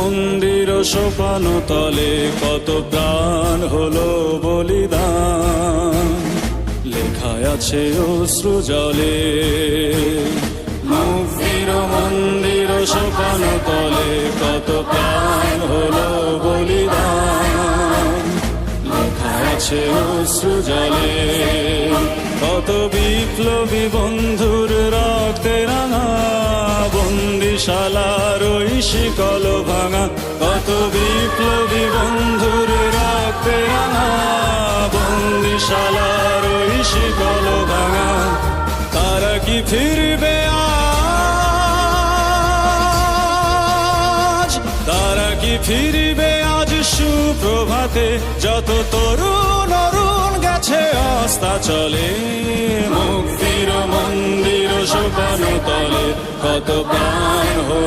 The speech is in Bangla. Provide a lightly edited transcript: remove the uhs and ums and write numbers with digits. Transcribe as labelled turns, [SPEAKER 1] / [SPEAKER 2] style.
[SPEAKER 1] মন্দির সোপান তলে কত প্রাণ হলো বলিদান, লেখায় আছে অশ্রু জলে। মুক্তির মন্দির সোপান তলে কত প্রাণ হলো বলিদান, লেখায় আছে অশ্রু জলে। কত বিপ্লবী বন্ধুর রক্তে রাঙা বন্দিশালার ওই শিকল ভাঙা, কত বিপ্লবী বন্ধুর রক্তে রাঙা বন্দিশালার ওই শিকল ভাঙা। তারা কি ফিরবে আজ, তারা কি ফিরবে আজ সুপ্রভাতে, যত তরুণ অরুণ গেছে অস্তাচলে। মুক্তির মন্দির সোপান তলে কত প্রাণ হলো